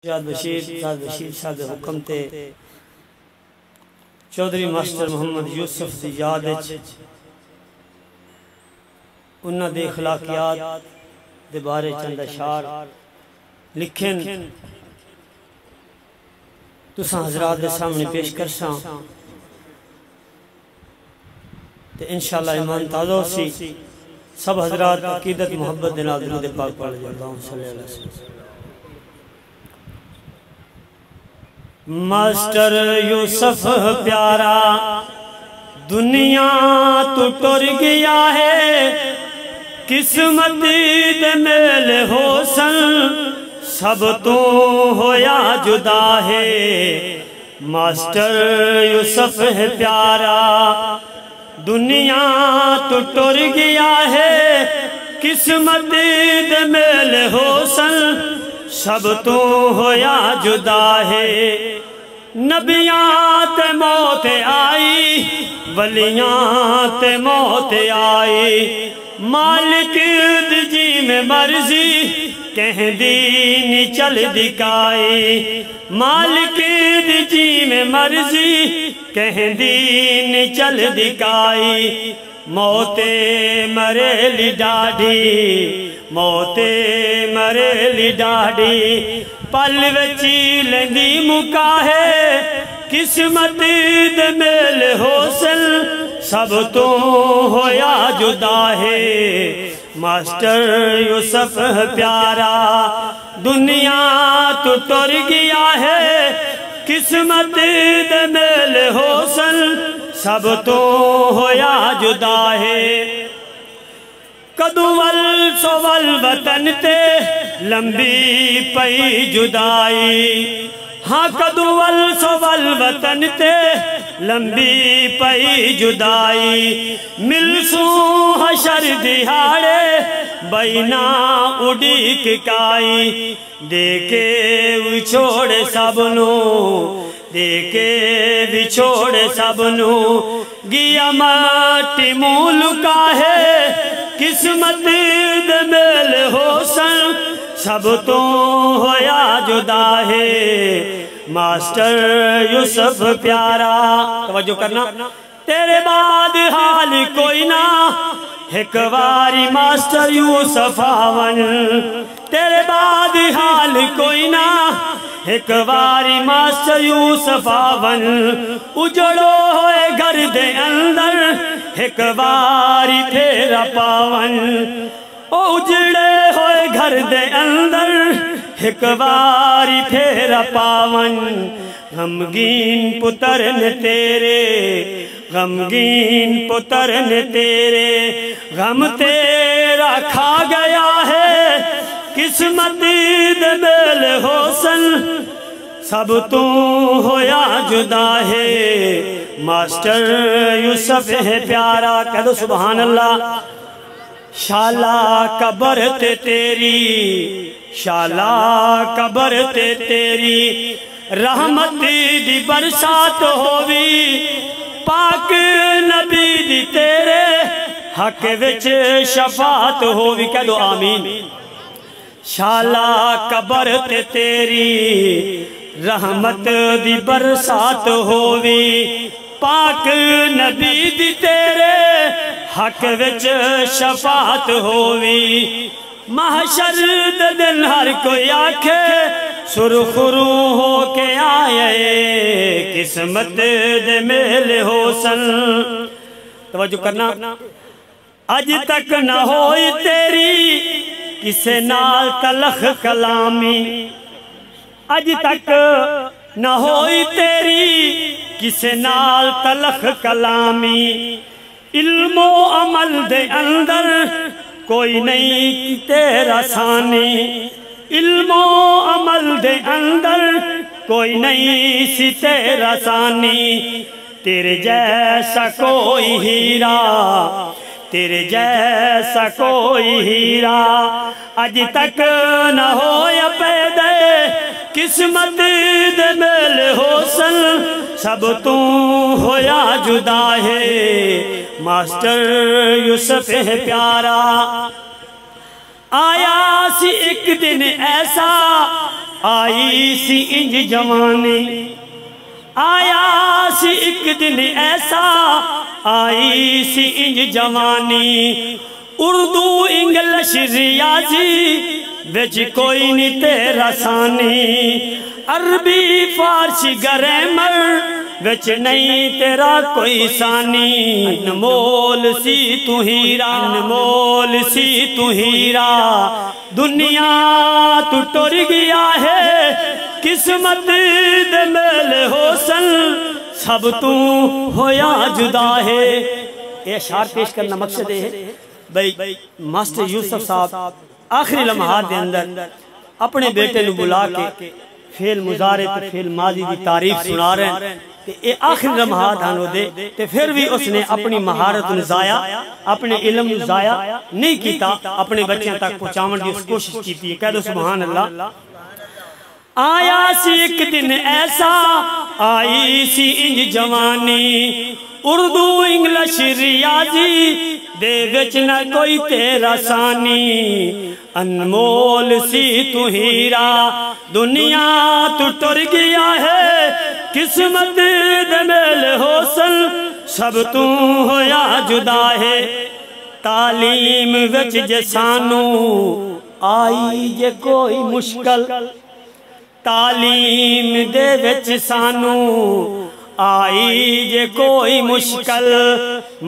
بشیر صاحب حکم تے چودھری ماسٹر محمد یوسف دی یاد انہاں دے اخلاقیات دے بارے چند اشعار لکھن تساں حضرات دے سامنے پیش کرساں تے انشاءاللہ ایمان تازہ سی سب حضرات عقیدت محبت دے نال درود پاک پڑھ لیں اللہم صلی اللہ علیہ وسلم۔ ماسٹر یوسف پیارا دنیا تو ٹر گیا ہے، قسمت دے میل حسن سب تو ہویا جدا ہے۔ ماسٹر یوسف پیارا دنیا تو ٹر گیا ہے، قسمت دے میل حسن سب تو ہویا جدا ہے۔ نبیاں تے موت آئی، ولیاں تے موت آئی، مالک دی جی میں مرضی کہیں دینی چل دکھائی، مالک دی جی میں مرضی کہیں دینی چل دکھائی۔ موتے مرے لی ڈاڑھی، موتے مرے لی ڈاڑھی، پل وچی لیندی مکا ہے، قسمت دے میل حسن سب تو ہویا جدا ہے۔ ماسٹر یوسف پیارا دنیا تو ٹر گیا ہے، قسمت دے میل حسن سب تو ہویا جدا ہے۔ کدوول سوال وطن تے لمبی پئی جدائی، ہاں کدوول سوال وطن تے لمبی پئی جدائی، ملسوں حشر دہاڑے بینا اڑی ککائی، دیکھے وچھوڑے سبنو، دیکھے وچھوڑے سبنو، گیا ماٹی مولکا ہے، قسمت دے میل حسن سب تو ہویا جدا ہے۔ ماسٹر یوسف پیارا توجہ کرنا، تیرے بعد حال کوئی نہ، ایک واری ماسٹر یوسف آون، تیرے بعد حال کوئی نہ، ایک واری ماسٹر یوسف آون، اجڑو ہوئے گھر دے اندر ایک واری پھیرا پاون، اجڑے ہوئے گھر دے اندر ایک واری پھیرا پاون۔ غمگین پتر نے تیرے، غمگین پتر نے تیرے، غم تیرا کھا گیا ہے، قسمت دے میل حسن سب تو ہویا جدا ہے۔ ماسٹر یوسف ہے پیارا، کہہ دو سبحان اللہ۔ شالا قبر تے تیری، شالا قبر تے تیری، رحمت دی برسات ہووی، پاک نبی دی تیرے حق وچ شفاعت ہووی، کہہ دو آمین۔ شالا قبر تے تیری، رحمت دی برسات ہووی، پاک نبی دی تیرے حق وچ شفاعت ہووی۔ محشر دے دن ہر کوئی آکھے سرخرو ہو کے آئے، قسمت دے میل حسن توجہ کرنا، اج تک نہ ہوئی تیری کسے نال تلخ کلامی، اج تک نہ ہوئی تیری کسے نال تلخ کلامی، علم و عمل دے اندر کوئی نہیں تیرا ثانی، علم و عمل دے اندر کوئی نہیں سی تیرا ثانی، تیرے جیسا کوئی ہیرا، تیرے جیسا کوئی ہیرا اج تک نہ ہویا پیدا، قسمت دے میل حسن سب تو ہویا جدا ہے۔ ماسٹر یوسف ہے پیارا، آیا سی ایک دن ایسا آئی سی انج جوانی آیا سی ایک دن ایسا آئی سی انج جوانی اردو انگلش ریاضی وچ کوئی نہیں تیرا ثانی عربی فارسی گرامر وچ نہیں تیرا کوئی ثانی انمول سی تو ہیرا انمول سی تو ہیرا دنیا تو ٹر گیا ہے قسمت دے میل حسن سب تو ہویا جدا ہے۔ یہ اشعار پیش کرنا مقصد ہے بھئی ماسٹر یوسف صاحب آخری لمحات دے اندر اپنے بیٹے نو بلا کے فعل مضارع تے فعل ماضی دی تعریف سنا رہے ہیں کہ اے آخری لمحات ہانو دے تے پھر بھی اس نے اپنی مہارت نو ضائع اپنے علم نو ضائع نہیں کیتا اپنے بچیاں تک پہنچاون دی اس کوشش کیتی ہے۔ کہہ دو سبحان اللہ۔ آیا سی ایک دن ایسا آئی سی انج جوانی اردو انگلش ریاضی دے وچ نہ کوئی تیرا ثانی انمول سی تو ہیرا دنیا تو ٹر گیا ہے قسمت دے میل حسن سب تو ہویا جدا ہے۔ تعلیم وچ جے سانو آئی جے کوئی مشکل تعلیم دے وچ سانو آئی جے کوئی مشکل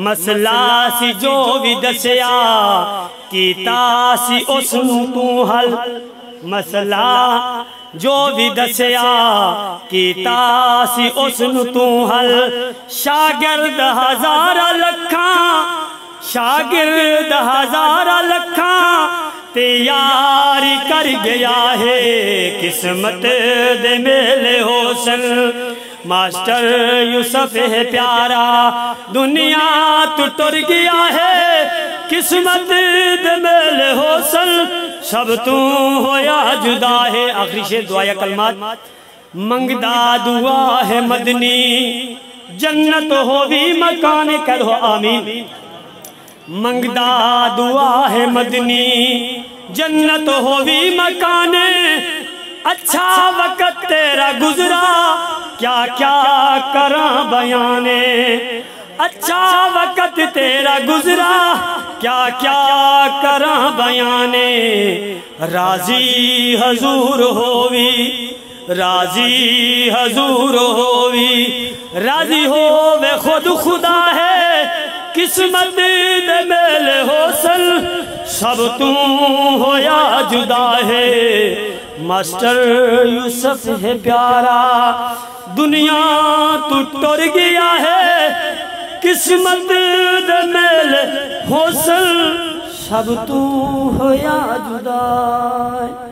مسئلہ سی جو بھی دسیا کیتا سی اس نو تو حل مسئلہ جو بھی دسیا کیتا سی اس نو تو حل شاگرد ہزارہ لکھاں شاگرد ہزارہ لکھاں تیاری کر گیا ہے قسمت دے میل حسن ماسٹر یوسف ہے پیارا دنیا تو ٹر گیا ہے قسمت دے میل حسن سب تو ہویا جدا ہے۔ آخری شعر دعائیہ کلمات منگدا دعا ہے مدنی جنت ہووی مکان کہہ دو آمین منگدا دعا ہے مدنی جنت ہووی مکان اچھا وقت تیرا گزرا کیا کیا کراں بیانے اچھا وقت تیرا گزرا کیا کیا کراں بیانے راضی حضور ہووی راضی حضور ہووی راضی ہووے خود خدا ہے قسمت دے میل حسن سب تو ہویا جدا ہے۔ ماسٹر یوسف ہے پیارا دنیا تو ٹر گیا ہے قسمت دے میل حسن سب تو ہویا جدا ہے۔